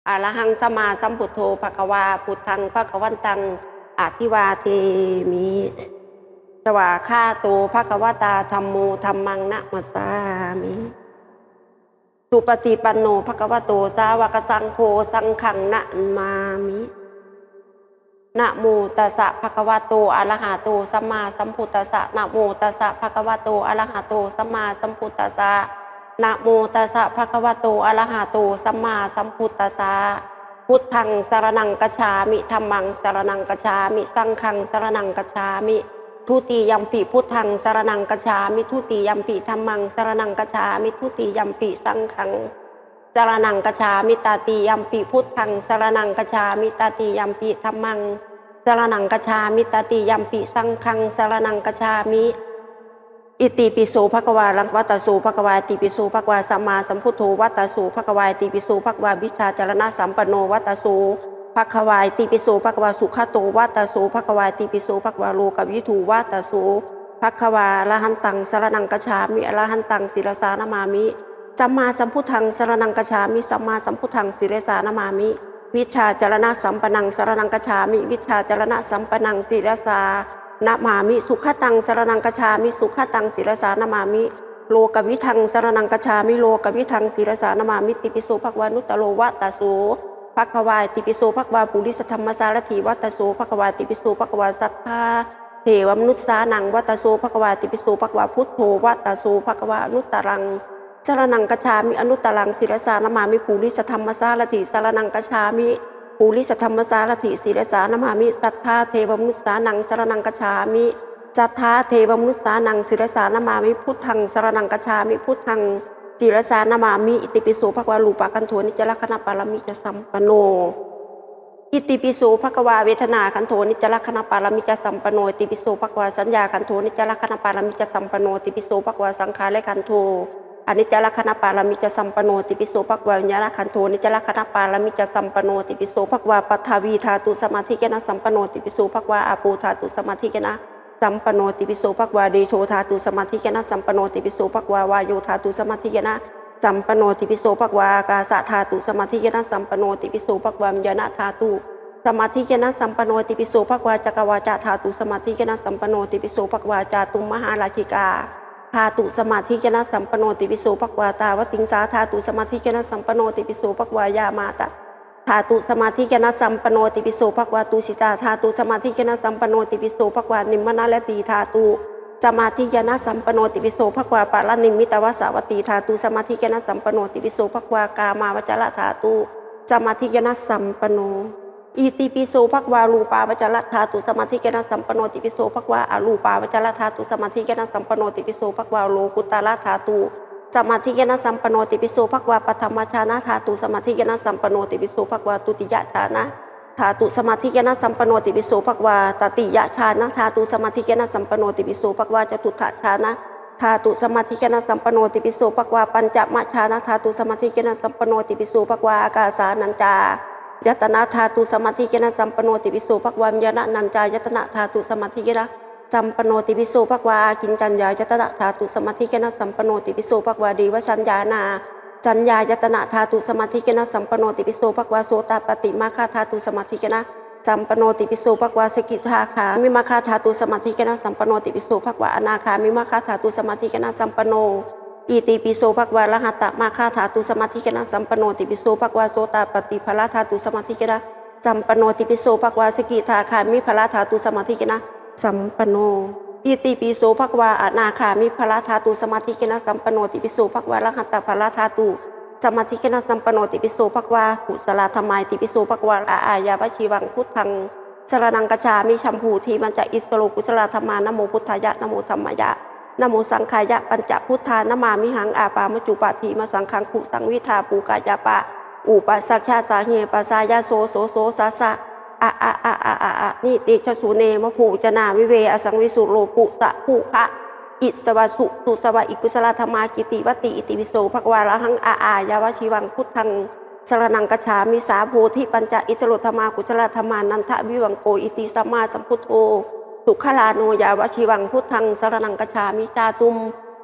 อะระหังสัมมาสัมพุทโธภควาพุทธังภควันตังอธิวาเทมิสวาคาโตภควตาธัมโมธัมมังนะมัสสามิสุปฏิปันโนภควโตสาวกสังโฆสังฆังนะมามินะโมตัสสะภะคะวะโตอะระหะโตสัมมาสัมพุทธัสสะนะโมตัสสะภะคะวะโตอะระหะโตสัมมาสัมพุทธัสสะนะโมตัสสะภะคะวะโตอะระหะโตสัมมาสัมพุทธัสสะพุทธังสรณังคัจฉามิธัมมังสรณังคัจฉามิสังฆังสรณังคัจฉามิทุติยัมปิพุทธังสรณังคัจฉามิทุติยัมปิธัมมังสรณังคัจฉามิทุติยัมปิสังฆังสรณังคัจฉามิตติยัมปิพุทธังสรณังคัจฉามิตติยัมปิธัมมังสรณังคัจฉามิตติยัมปิสังฆังสรณังคัจฉามิอิติปิโสภควาลังวัตโสภควาติปิโสภควาสัมมาสัมพุทโธวัตโสภควาติปิโสภควาวิชาจารณะสัมปันโนวัตโสภควาติปิโสภควาสุขโตวัตโสภควาติปิโสภควาโลกวิถูวัตโสภควาอรหันตังสรณังคัจฉามิอรหันตังศิรสานามามิสัมมาสัมพุทธังสรณังคัจฉามิสัมมาสัมพุทธังศิรสานามามิวิชาจารณะสัมปันนังสรณังคัจฉามิวิชาจารณะสัมปันนังศิรสานามามิสุขตังสรณังคัจฉามิสุขตังศิรสานามามิโลกวิทังสรณังคัจฉามิโลกวิทังศิรสานามามิติปิโสภควานุตตโรวัตโสภควาติปิโสภควาปุริสธรรมสารถีวัตโสภควาติปิโสภควาสัทธาเทวมนุษสานังวัตโสภควาติปิโสภควาพุทโธวัตโสภควาอนุตตรังสรณังคัจฉามิอนุตตรังศิรสานามามิปุริสธรรมสารถีสรณังคัจฉามิปุริสธรรมสารถิศิรสานามามิสัทธาเทวมนุษสานังสรณังคัจฉามิสัทธาเทวมนุษสานังศิรสานามามิพุทธังสรณังคัจฉามิพุทธังจิรสานามามิอิติปิโสภควารูปคันโทนิจจลักขณปารมิจสัมปโนอิติปิโสภควาเวทนาคันโทนิจจลักขณปารมิจสัมปโนอิติปิโสภควาสัญญาคันโทนิจจลักขณปารมิจสัมปโนอิติปิโสภควาสังขารและคันโทอนิจจลักขณปารมิจสัมปโนติปิโสภควาวิญญาณขันโทนิจจลักขณปารมิจสัมปโนติปิโสภควาปัทวีธาตุสมาธิเกนะสัมปโนติปิโสภควาอาปูธาตุสมาธิเกนะสัมปโนติปิโสภควาเดโชธาตุสมาธิเกนะสัมปโนติปิโสภควาวายโยธาตุสมาธิเกนะสัมปโนติปิโสภควากาสะธาตุสมาธิเกนะสัมปโนติปิโสภควาวิญญาณธาตุสมาธิเกนะสัมปโนติปิโสภควาจักรวาจธาตุสมาธิเกนะสัมปโนติปิโสภควาจาตุมหาราชิกาธาตุสมาธิเกนะสัมปโนติปิโสภควาตาวติงสาธาตุสมาธิเกนะสัมปโนติปิโสภควายามาตะธาตุสมาธิเกนะสัมปโนติปิโสภควาตุสิตาธาตุสมาธิเกนะสัมปโนติปิโสภควานิมมนะและตีธาตุสมาธิเกนะสัมปโนติปิโสภควาปาลนิมิตวสาวตีธาตุสมาธิเกนะสัมปโนติปิโสภควากามาวจระธาตุสมาธิเกนะสัมปโนอิติปิโสภควารูปาวจระธาตุสมาธิเกนะสัมปโนติปิโสภควาอรูปาวจระธาตุสมาธิเกนะสัมปโนติปิโสภควาโลกุตตระธาตุสมาธิเกนะสัมปโนติปิโสภควาปฐมฌานะธาตุสมาธิเกนะสัมปโนติปิโสภควาตุติยฌานะธาตุสมาธิเกนะสัมปโนติปิโสภควาตติยฌานะธาตุสมาธิเกนะสัมปโนติปิโสภควาจตุถฌานะธาตุสมาธิเกนะสัมปโนติปิโสภควาปัญจมฌานะธาตุสมาธิเกนะสัมปโนติปิโสภควาอากาสานัญจายตนะธาตุสมาธิเกนะสัมปโนติปิโสภควาวิญญาณนัญจายตนะธาตุสมาธิเกนะสัมปโนติปิโสภควากินจัญญายตนะธาตุสมาธิเกนะสัมปโนติปิโสภควาดีวสัญญานาสัญญายตนะธาตุสมาธิเกนะสัมปโนติปิโสภควาโสตปฏิมาคาธาตุสมาธิเกนะสัมปโนติปิโสภควาสกิทาคามิมาคาธาตุสมาธิเกนะสัมปโนติปิโสภควาอนาคามิมาคาธาตุสมาธิเกนะสัมปโนอิติปิโสภควาละหัตตมาคาธาตุสมาธิเกนะสัมปโนติปิโสภควาโสตปฏิภละธาตุสมาธิเกนะสัมปโนติปิโสภควาสกิทาคามิภละธาตุสมาธิเกนะสัมปโนอิติปิโสภควาอนาคามิภละธาตุสมาธิเกนะสัมปโนติปิโสภควาละหัตตภละธาตุสมาธิเกนะสัมปโนติปิโสภควากุศลธรรมายติปิโสภควาอายาวชีวังพุทธังสรณังกัจฉามิชัมพูทีมันจะอิสโลกุศลธรรมานะโมพุทธายะนะโมธัมมายะนะโมสังขายะปัญจพุทธานะมามิหังอาปามจุปาทีมาสังขังขุสังวิทาปูกายาปะอุปสักขะสาเหปัสสายาโสโสโสสาสะอะนิติชสุเนมภูจนาวิเวอสังวิสุโลปุสะภูภะอิสวะสุตุสวะอิกุศลธรรมากิติวติอิติวิโสภควาละหังอายาวชีวังพุทธังสรณังกัจฉามิสาโพธิปัญจอิสโลธรรมากุศลธรรมานันทวิวังโกอิติสัมมาสัมพุทโธสุขลาโนยาวชีวังพุทธังสรณังกัจฉามิจาตุม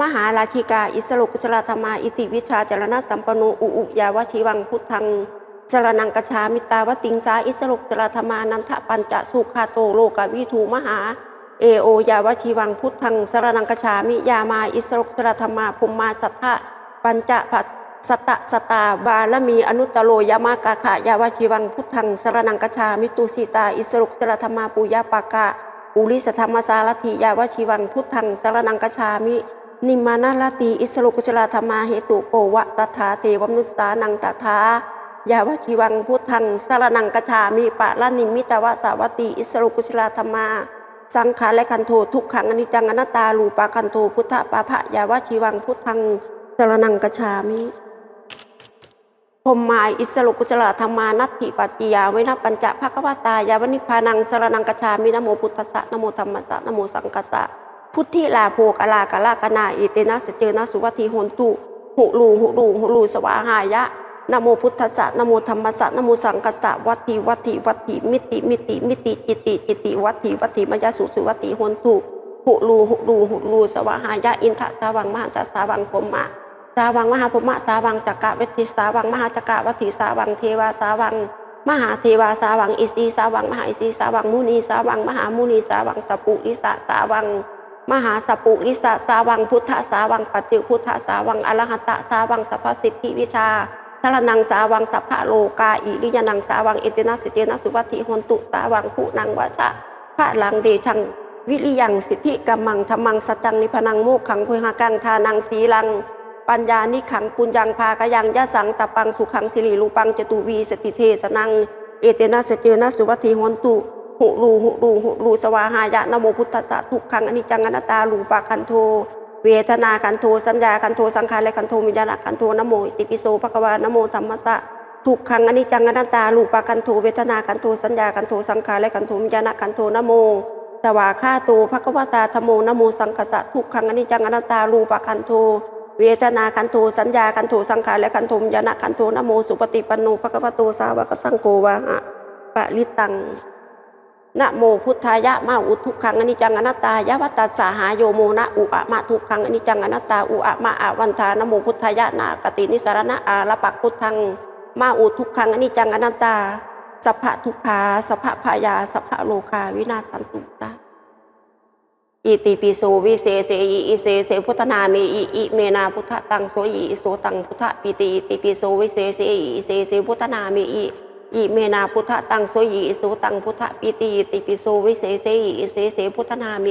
มหาราชิกาอิสโลกุศลธรรมาอิติวิชาจรณะสัมปโนอุยาวชีวังพุทธัง สรนังกัจฉามิตาวติงสาอิสรุกสรธรรมานันทปัญจสุขาโตโลกวิทูมหาเอโอยาวชีวังพุทธังสรนังกัจฉามิยามาอิสรุกสรธรรมาภุมมาสัทธะปัญจสตะสตาบาลมีอนุตตโรยามากาขายาวชีวังพุทธังสรนังกัจฉามิตุสิตาอิสรุกสรธรรมาปุยปากะปุริสธรรมสารถิยาวชีวังพุทธังสรนังกัจฉามินิมานาลติอิสรุกุชลธรรมาเหตุโปวะสัทธาเทวมนุษสานังตถายาวชีวังพุทธังสรนังกัจฉามิปะละนิมิตวะสาวัติอิสรุกุชลธรรมาสังขารและคันโททุกขังอนิจจังอนัตตาลูปาคันโทพุทธปาภะยาวชีวังพุทธังสรนังกัจฉามิพรหมาอิสรุกุชลธรรมานัตถิปัจจิยาเวนะปัญจภควตายาวนิพพานังสรนังกัจฉามินะโมพุทธัสสะนะโมธัมมัสสะนะโมสังคัสสะพุทธิลาโภกลากะลากนาอิเตนะสเจนะสุวัติโหนตุหุลูสวาหายะนะโมพุทธัสสะนะโมธัมมัสสะนะโมสังคัสสะวัตถิมิติจิติวัตถิมยสุวัตถิโหนตุหุลูสวาหายะอินทสาวังมหันตสาวังพรหมะสาวังมหาพรหมะสาวังจักระเวทิสาวังมหาจักระวัตถิสาวังเทวาสาวังมหาเทวาสาวังอิสีสาวังมหาอิสีสาวังมุนีสาวังมหามุนีสาวังสปุริสะสาวังมหาสปุริสะสาวังพุทธสาวังปัจจุพุทธสาวังอรหัตตสาวังสัพพสิทธิวิชาทรนังสาวังสัพพะโลกาอิริยนังสาวังเอเตนะสิเตนะสุวัติโหนตุสาวังขุนังวาชะพระลังเดชังวิริยังสิทธิกัมมังธรรมังสัจจังนิพพนังโมกขังพุหกังทานังสีลังปัญญานิขังปุญญังภากยังยะสังตปังสุขังสิริรูปังจตุวีสติเทสนังเอเตนะสเจนะสุวัติโหนตุหุลูสวาหายะนะโมพุทธัสสะทุกขังอนิจจังอนัตตาลูปาคันโทเวทนาคันโทสัญญาคันโทสังขารและคันโทวิญญาณคันโทนะโมอิติปิโสภควานะโมธัมมัสสะทุกขังอนิจจังอนัตตาลูปาคันโทเวทนาคันโทสัญญาคันโทสังขารและคันโทวิญญาณคันโทนะโมสวาคาโตภควตาธัมโมนะโมสังคัสสะทุกขังอนิจจังอนัตตาลูปาคันโทเวทนาคันโทสัญญาคันโทสังขารและคันโทวิญญาณคันโทนะโมสุปฏิปันโนภควโตสาวกสังโฆวะหะปะริตังนะโมพุทธายะมาอุทุกขังอนิจจังอนัตตายะวัตตสาหาโยโมนะอุอะมะทุกขังอนิจจังอนัตตาอุอะมะอาวันทานะโมพุทธายะนากตินิสรณะอาละปักพุทธังมาอุทุกขังอนิจจังอนัตตาสัพพะทุกขาสัพพะพยาสัพพะโลกาวินาศสันตุตาอิติปิโสวิเศษอิเสเสพุทธนาเมอิเมนาพุทธตังโสอิโสตังพุทธปิติอิติปิโสวิเศษอิเสเสพุทธนาเมอิเมนาพุทธตังโสยิโสตังพุทธปิติติปิโสวิเศษอิเสเสพุทธนาเม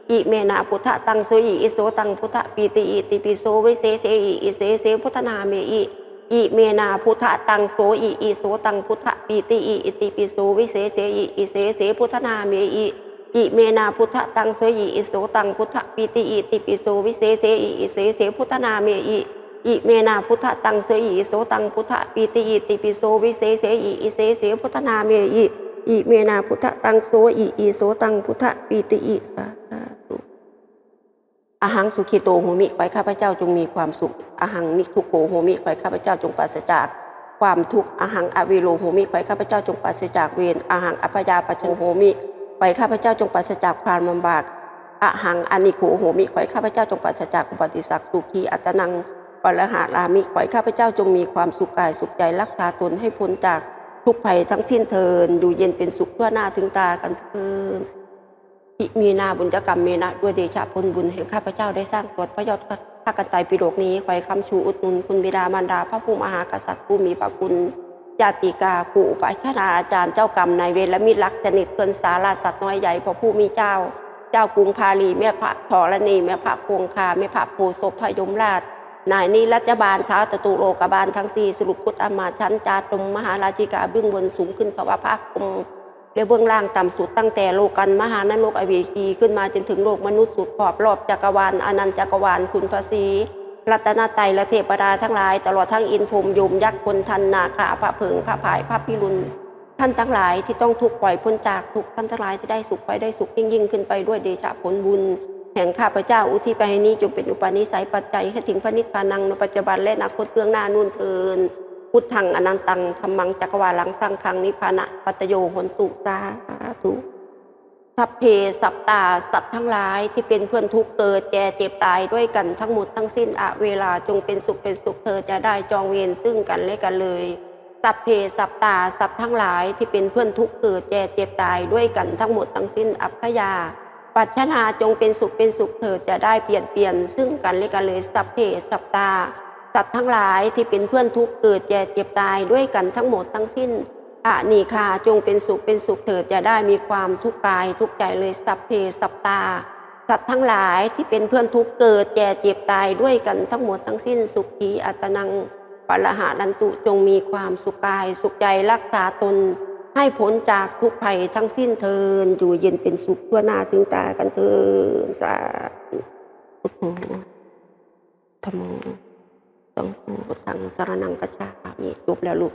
อิเมนาพุทธตังโสยิโสตังพุทธปิติติปิโสวิเศษอิเสเสพุทธนาเมอิเมนาพุทธตังโสยิโสตังพุทธปิติติปิโสวิเศษอิเสเสพุทธนาเมอิเมนาพุทธตังโสยิโสตังพุทธปิติติปิโสวิเศษอิเสเสพุทธนาเมอิเมนาพุทธตังโสอิโสตังพุทธปิติติปิโสวิเศษอิเสเสพุทธนาเมอิเมนาพุทธตังโสอิโสตังพุทธปิติสาธุอาหังสุขิโตโหมิขอให้ข้าพเจ้าจงมีความสุขอาหังนิทุโขโหมิขอให้ข้าพเจ้าจงปราศจากความทุกข์อาหังอวิโลโหมิขอให้ข้าพเจ้าจงปราศจากเวรอาหังอัพยาปโชโหมิขอให้ข้าพเจ้าจงปราศจากความลำบากอาหังอนิโขโหมิขอให้ข้าพเจ้าจงปราศจากอุปติสักสุขีอัตนังปรหารามิขอให้ข้าพเจ้าจงมีความสุขกายสุขใจรักษาตนให้พ้นจากทุกภัยทั้งสิ้นเทินอยู่เย็นเป็นสุขทั่วหน้าถึงตากันเทินอิมีนาบุญกรรมเมนะด้วยเดชะผลบุญแห่งข้าพเจ้าได้สร้างสวดพระยอดพระกันไตรปิฎกนี้ขอให้คำชูอุดหนุนคุณบิดามารดาพระผู้มหากษัตริย์ผู้มีพระคุณญาติกาครูอุปัชฌาย์อาจารย์เจ้ากรรมนายเวรและมิตรรักสนิทเพื่อนสาราสัตว์น้อยใหญ่พระผู้มีเจ้ากรุงพาลีแม่พระธรณีแม่พระคงคาแม่พระโพศพพยมราชนายนี้รัฐบาลเท้าตตุโลกบาลทั้งสี่สรุปพุทธอมาชั้นจาตุมมหาราชิกาเบื้องบนสูงขึ้นภาวะภาคคมและเบื้องล่างต่ำสุดตั้งแต่โลกันมหานรกอเวกีขึ้นมาจนถึงโลกมนุษย์สุดขอบรอบจักรวาลอนันต์จักรวาลคุณพระศรีรัตนตรัยและเทพดาทั้งหลายตลอดทั้งอินทร์พรหมยมยักษ์คนทันนาคาพระเพิงพระผายพระพิรุณท่านทั้งหลายที่ต้องทุกข์ปล่อยพ้นจากทุกท่านทั้งหลายที่ได้สุขไปได้สุขยิ่งขึ้นไปด้วยเดชะผลบุญแห่งข้าพเจ้าอุทิศไปให้นี้จงเป็นอุปนิสัยปัจจัยให้ถึงพระนิพพานังในปัจจุบันและอนาคตเบื้องหน้านู่นเทินพุทธังอนันตังธัมมังจักรวาลังสังฆังนิพพานะปัตโยโหนตุสาธุสัพเพสัตตาสัตว์ทั้งหลายที่เป็นเพื่อนทุกข์เกิดแก่เจ็บตายด้วยกันทั้งหมดทั้งสิ้นเวลาจงเป็นสุขเธอจะได้จองเวรซึ่งกันและกันเลย สัพเพสัตตาสัตว์ทั้งหลายที่เป็นเพื่อนทุกข์เกิดแก่เจ็บตายด้วยกันทั้งหมดทั้งสิ้นอัพพยาปัจฉนาจงเป็นสุขเถิดจะได้เปลี่ยนซึ่งกันและกันเลยสัพเพสัตตาสัตว์ทั้งหลายที่เป็นเพื่อนทุกข์เกิดแก่เจ็บตายด้วยกันทั้งหมดทั้งสิ้นอนีฆาจงเป็นสุขเถิดจะได้มีความทุกข์กายทุกข์ใจเลยสัพเพสัตตาสัตว์ทั้งหลายที่เป็นเพื่อนทุกข์เกิดแก่เจ็บตายด้วยกันทั้งหมดทั้งสิ้นสุขีอัตนังปรหานันตุจงมีความสุขกายสุขใจรักษาตนให้พ้นจากทุกภัยทั้งสิ้นเทินอยู่เย็นเป็นสุขทั่วหน้าถึงตากันเทินสาธุพุทโธธัมโมสังโฆพุทธังสรณังคัจฉามิจบแล้วลูก